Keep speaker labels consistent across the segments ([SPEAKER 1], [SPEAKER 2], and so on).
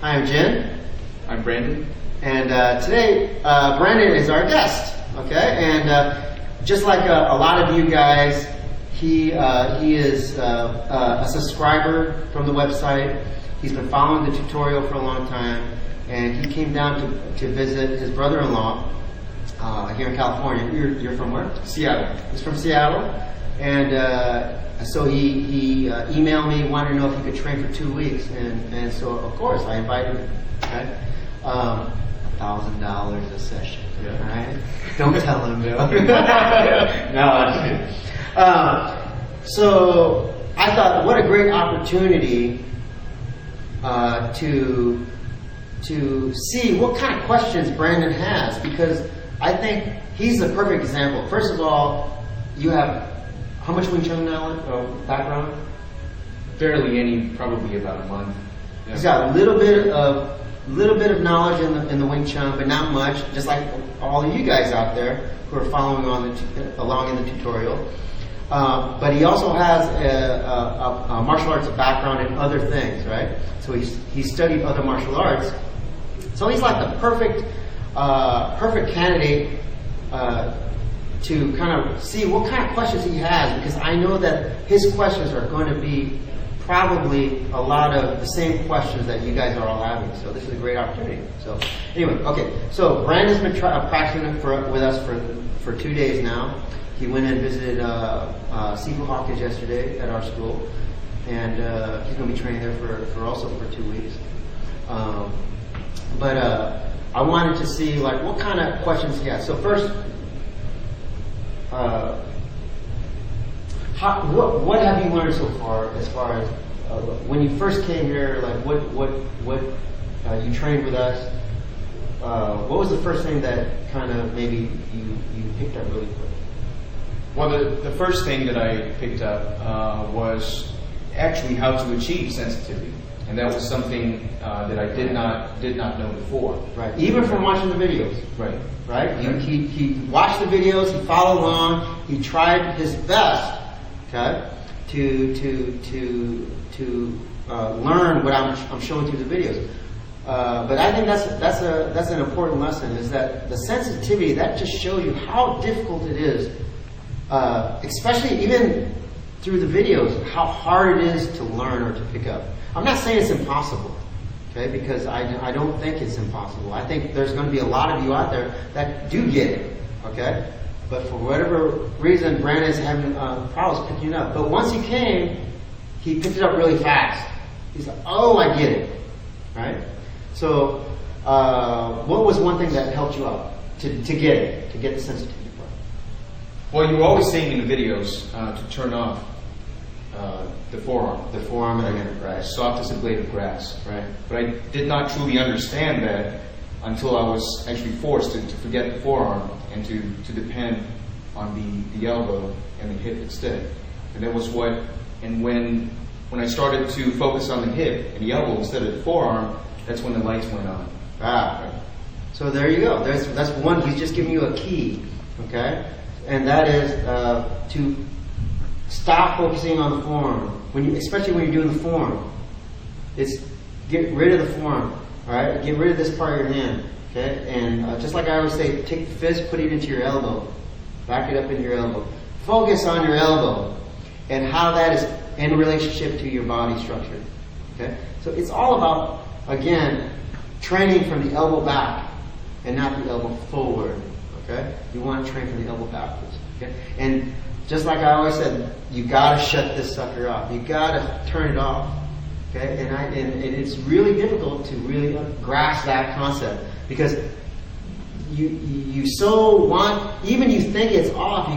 [SPEAKER 1] Hi, I'm Jen.
[SPEAKER 2] I'm Brandon.
[SPEAKER 1] And today, Brandon is our guest. Okay, and just like a lot of you guys, he is a subscriber from the website. He's been following the tutorial for a long time, and he came down to visit his brother-in-law here in California. You're from where?
[SPEAKER 2] Seattle.
[SPEAKER 1] He's from Seattle, and so he emailed me, wanted to know if he could train for 2 weeks, and so of course I invited him. Okay, $1,000 a session.
[SPEAKER 2] Yeah.
[SPEAKER 1] All right, don't tell him. No, I'm kidding. So I thought, what a great opportunity to see what kind of questions Brandon has, because I think he's the perfect example. First of all, you have how much Wing Chun knowledge or background?
[SPEAKER 2] Barely any, probably about a month. Yeah.
[SPEAKER 1] He's got a little bit of knowledge in the Wing Chun, but not much. Just like all of you guys out there who are following along in the tutorial. But he also has a martial arts background in other things, right? So he studied other martial arts. So he's like the perfect candidate to kind of see what kind of questions he has, because I know that his questions are going to be probably a lot of the same questions that you guys are all having. So this is a great opportunity. So anyway, okay. So Brandon's been practicing with us for 2 days now. He went and visited Sifu Hawkins yesterday at our school, and he's going to be training there for also for 2 weeks. But I wanted to see like what kind of questions he has. So first, what have you learned so far as when you first came here? Like what you trained with us? What was the first thing that kind of maybe you picked up really quick?
[SPEAKER 2] Well, the first thing that I picked up was actually how to achieve sensitivity, and that was something that I did not know before.
[SPEAKER 1] Right. Even from watching the videos.
[SPEAKER 2] Right.
[SPEAKER 1] Right. He watched the videos. He followed along. He tried his best. Okay. To learn what I'm showing through the videos. But I think that's an important lesson. Is that the sensitivity that just shows you how difficult it is. Especially even through the videos, how hard it is to learn or to pick up. I'm not saying it's impossible, okay, because I don't think it's impossible. I think there's going to be a lot of you out there that do get it, okay? But for whatever reason, Brandon is having problems picking it up. But once he came, he picked it up really fast. He's like, oh, I get it, right? So what was one thing that helped you out to get it, to get the sensitivity?
[SPEAKER 2] Well, you were always saying in the videos to turn off the forearm.
[SPEAKER 1] The forearm, right.
[SPEAKER 2] Soft as a blade of grass.
[SPEAKER 1] Right.
[SPEAKER 2] But I did not truly understand that until I was actually forced to forget the forearm and to depend on the elbow and the hip instead. And that was when I started to focus on the hip and the elbow instead of the forearm, that's when the lights went on.
[SPEAKER 1] Right. So there you go. That's one. He's just giving you a key, okay? And that is to stop focusing on the forearm. Especially when you're doing the forearm. It's get rid of the forearm. All right, get rid of this part of your hand. Okay, and just like I always say, take the fist, put it into your elbow, back it up in your elbow. Focus on your elbow and how that is in relationship to your body structure. Okay, so it's all about, again, training from the elbow back and not the elbow forward. Okay, you want to train from the elbow backwards. Okay, and just like I always said, you got to shut this sucker off. You got to turn it off. Okay, and it's really difficult to really grasp that concept, because you so want, even you think it's off,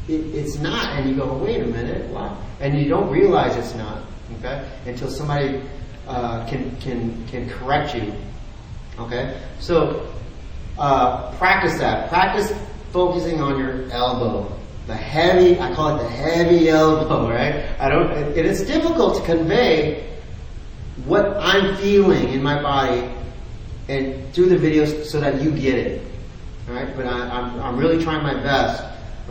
[SPEAKER 1] it's not, and you go, wait a minute, what? And you don't realize it's not. Okay, until somebody can correct you. Okay, so practice that. Practice focusing on your elbow. I call it the heavy elbow, right? It is difficult to convey what I'm feeling in my body and through the videos so that you get it. All right, but I'm really trying my best,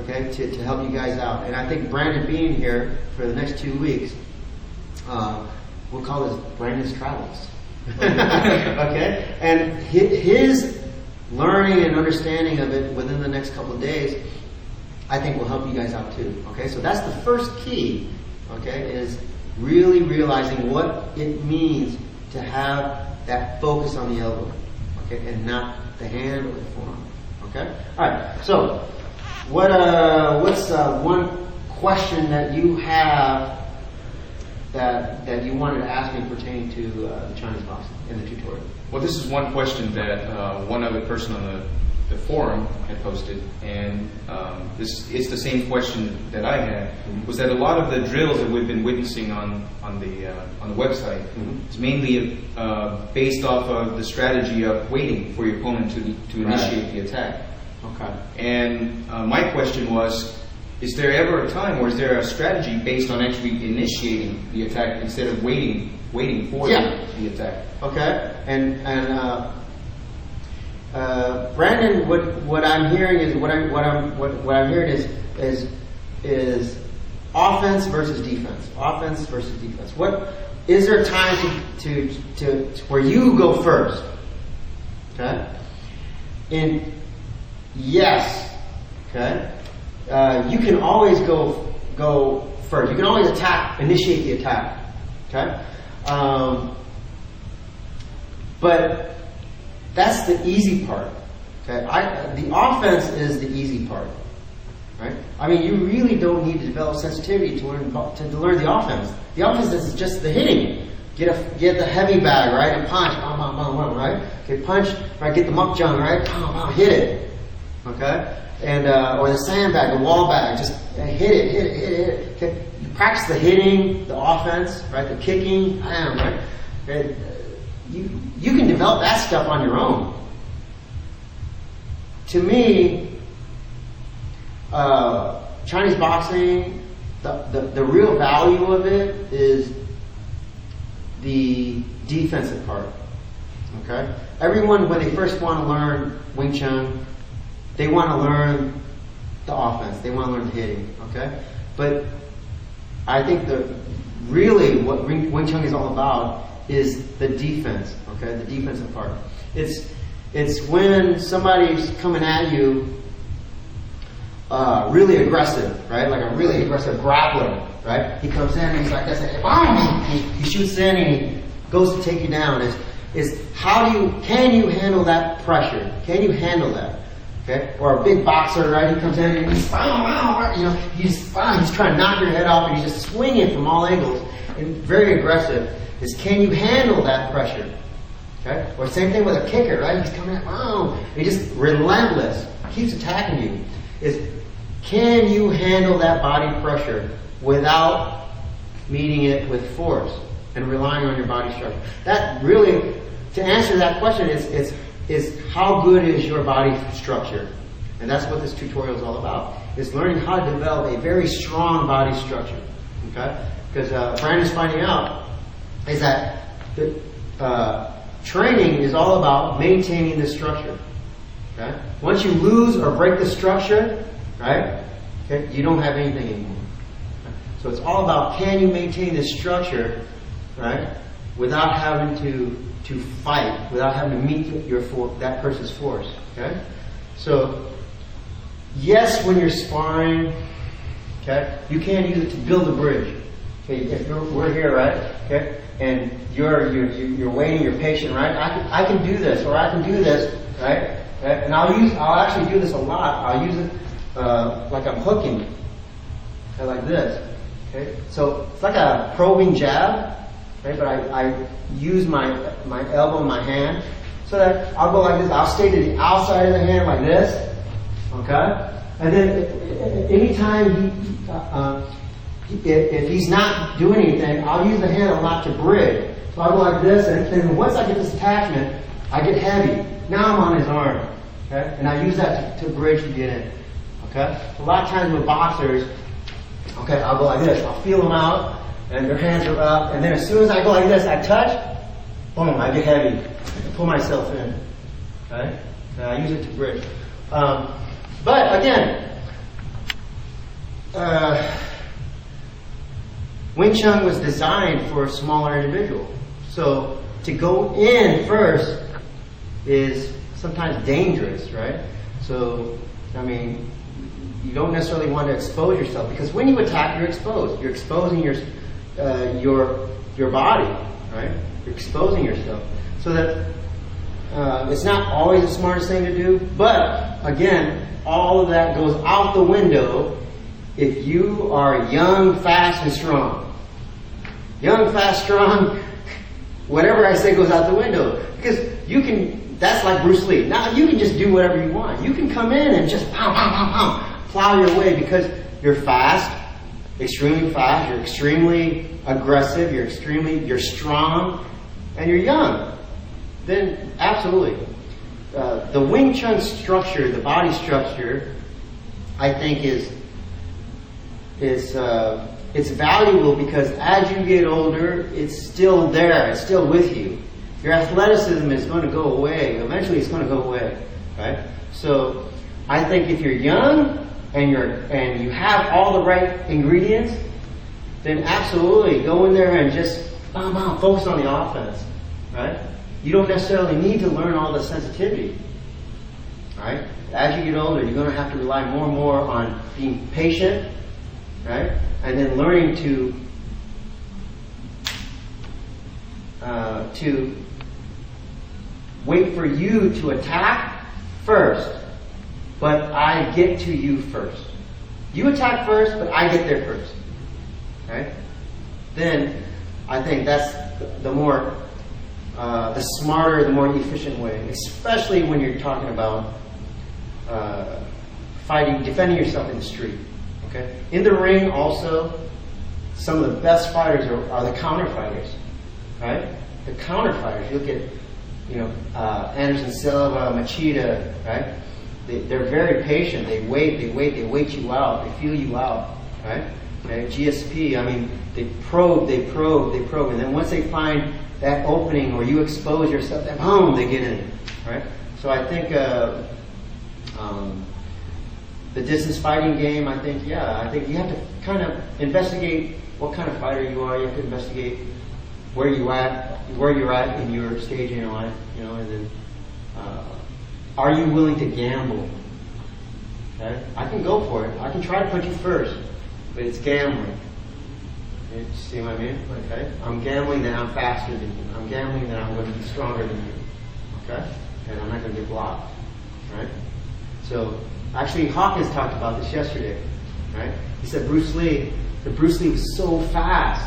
[SPEAKER 1] okay, to help you guys out. And I think Brandon being here for the next 2 weeks, we'll call this Brandon's Travels. Okay? And his learning and understanding of it within the next couple of days, I think will help you guys out too. Okay? So that's the first key, okay, is really realizing what it means to have that focus on the elbow, okay, and not the hand or the forearm. Okay? Alright, so what's one question that you have that you wanted to ask me pertaining to the Chinese boxing in the tutorial?
[SPEAKER 2] Well, this is one question that one other person on the forum had posted, and it's the same question that I had. Was that a lot of the drills that we've been witnessing on the website is mainly based off of the strategy of waiting for your opponent to initiate the attack.
[SPEAKER 1] Okay.
[SPEAKER 2] And my question was, is there ever a time, or is there a strategy based on actually initiating the attack instead of waiting for the attack?
[SPEAKER 1] Okay. And Brandon, what I'm hearing is what I'm hearing is offense versus defense. Offense versus defense. What is there time to where you go first? Okay. And yes. Okay. You can always go first. You can always initiate the attack. Okay. But that's the easy part. Okay. The offense is the easy part. Right. I mean, you really don't need to develop sensitivity to learn the offense. The offense is just the hitting. Get the heavy bag, right, and punch, bam, bam, bam, bam, right. Okay, punch, right. Get the mukjang, right, bam, bam, hit it. Okay. And or the sandbag, the wall bag, just hit it. Okay. You practice the hitting, the offense, right, the kicking, bam, right. Okay. You can develop that stuff on your own. To me, Chinese boxing, the real value of it is the defensive part. Okay, everyone when they first want to learn Wing Chun, they want to learn the offense. They want to learn the hitting. Okay, but I think really what Wing Chun is all about is the defense. Okay, the defensive part. It's when somebody's coming at you really aggressive, right? Like a really aggressive grappler, right? He comes in and he's like this, and he shoots in and he goes to take you down. Is can you handle that pressure? Can you handle that? Okay? Or a big boxer, right? He comes in and he's he's trying to knock your head off and he's just swinging from all angles and very aggressive. Is can you handle that pressure? Okay? Or same thing with a kicker, right? He's coming in, he's just relentless, keeps attacking you. Is can you handle that body pressure without meeting it with force and relying on your body structure? That really, to answer that question, is how good is your body structure? And that's what this tutorial is all about. It's learning how to develop a very strong body structure. Okay? Because Brandon's finding out is that training is all about maintaining the structure. Okay? Once you lose or break the structure, right? Okay, you don't have anything anymore. Okay? So it's all about can you maintain this structure, right? Without having to fight, without having to meet that person's force. Okay? So yes, when you're sparring, okay, you can use it to build a bridge. Okay, if we're here, right? Okay, and you're waiting, you're patient, right? I can do this, or I can do this, right? Okay? And I'll actually do this a lot. I'll use it like I'm hooking, okay, like this. Okay, so it's like a probing jab, okay? But I use my elbow and my hand so that I'll go like this. I'll stay to the outside of the hand like this, okay? And then anytime if he's not doing anything, I'll use the hand a lot to bridge. So I'll go like this, and then once I get this attachment, I get heavy. Now I'm on his arm, okay? And I use that to bridge to get in, okay? So a lot of times with boxers, okay, I'll go like this. I'll feel them out, and their hands are up, and then as soon as I go like this, I touch, boom, I get heavy. I pull myself in, okay? And I use it to bridge. But again, Wing Chun was designed for a smaller individual. So to go in first is sometimes dangerous, right? So, I mean, you don't necessarily want to expose yourself, because when you attack, you're exposed. You're exposing your body, right? You're exposing yourself. So that it's not always the smartest thing to do, but again, all of that goes out the window if you are young, fast, and strong. Young, fast, strong, whatever I say goes out the window. Because you can, that's like Bruce Lee. Now you can just do whatever you want. You can come in and just pow, pow, pow, pow, plow your way because you're fast, extremely fast, you're extremely aggressive, you're strong, and you're young. Then absolutely. The Wing Chun structure, the body structure, I think it's valuable because as you get older, it's still there, it's still with you. Your athleticism is going to go away. Eventually, it's going to go away, right? So, I think if you're young and you have all the right ingredients, then absolutely go in there and just focus on the offense, right? You don't necessarily need to learn all the sensitivity, right? As you get older, you're going to have to rely more and more on being patient, right? And then learning to wait for you to attack first, but I get to you first. You attack first, but I get there first, right? Then I think that's the smarter, the more efficient way, especially when you're talking about defending yourself in the street. Okay? In the ring, also, some of the best fighters are the counter fighters, right? The counter fighters. You look at, Anderson Silva, Machida, right? They're very patient. They wait you out. They feel you out, right? Okay? GSP. I mean, they probe, and then once they find that opening or you expose yourself, then boom, they get in, right? So I think the distance fighting game, I think you have to kind of investigate what kind of fighter you are. You have to investigate where you're at in your stage in your life, and then are you willing to gamble? Okay? I can go for it. I can try to put you first, but it's gambling. You see what I mean? Okay? I'm gambling that I'm faster than you. I'm gambling that I'm going to be stronger than you. Okay? And I'm not going to get blocked. Right? So, actually, Hawkins talked about this yesterday. Right? He said Bruce Lee was so fast.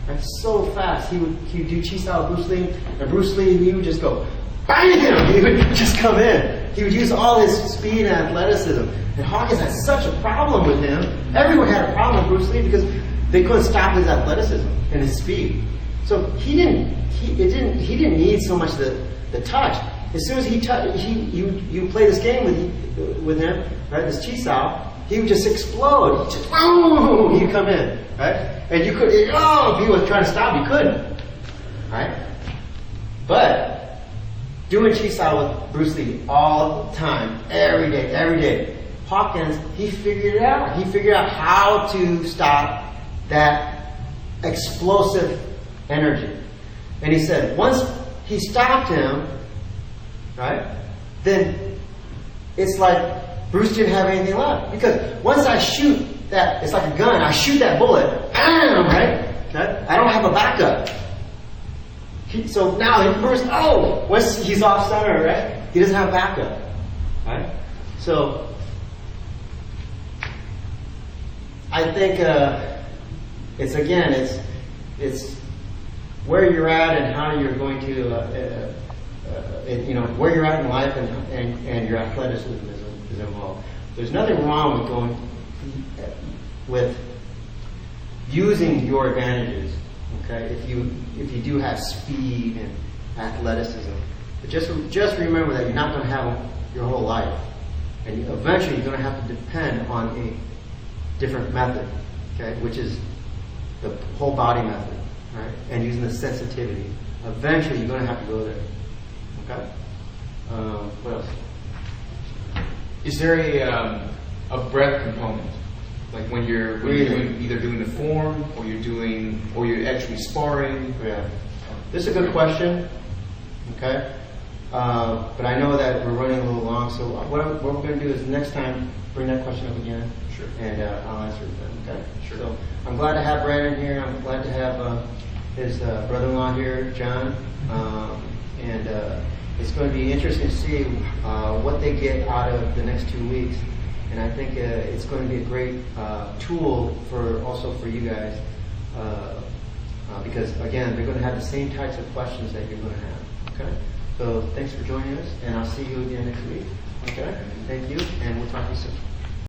[SPEAKER 1] Right? So fast. He would do chi style Bruce Lee, and Bruce Lee, he would just go, bang him! He would just come in. He would use all his speed and athleticism. And Hawkins had such a problem with him. Everyone had a problem with Bruce Lee because they couldn't stop his athleticism and his speed. So he didn't need so much the touch. As soon as you play this game with him, right? This chi style, he would just explode. He'd come in, right? And if he was trying to stop, you couldn't, right? But doing chi style with Bruce Lee all the time, every day. Hawkins, he figured it out. He figured out how to stop that explosive energy. And he said, once he stopped him, right, then it's like Bruce didn't have anything left. Because once I shoot that, it's like a gun, I shoot that bullet, bam, right? Okay? I don't have a backup. So now Bruce, once he's off center, right, he doesn't have backup. Right? So I think it's where you're at and how you're going to, where you're at in life and your athleticism is involved. There's nothing wrong with using your advantages. Okay, if you do have speed and athleticism, but just remember that you're not going to have them your whole life, and eventually you're going to have to depend on a different method. Okay, which is the whole body method, right? And using the sensitivity. Eventually, you're going to have to go there. Okay. What else?
[SPEAKER 2] Is there a breath component? Like when you're either doing the form or you're actually sparring?
[SPEAKER 1] Yeah. This is a good question. Okay? But I know that we're running a little long, so what we're going to do is next time bring that question up again.
[SPEAKER 2] Sure.
[SPEAKER 1] And I'll answer it then. Okay?
[SPEAKER 2] Sure.
[SPEAKER 1] So I'm glad to have Brandon here. I'm glad to have his brother-in-law here, John. And it's going to be interesting to see what they get out of the next 2 weeks. And I think it's going to be a great tool also for you guys. Because again, they're going to have the same types of questions that you're going to have. Okay? So thanks for joining us, and I'll see you again next week. Okay? Thank you, and we'll talk to you soon.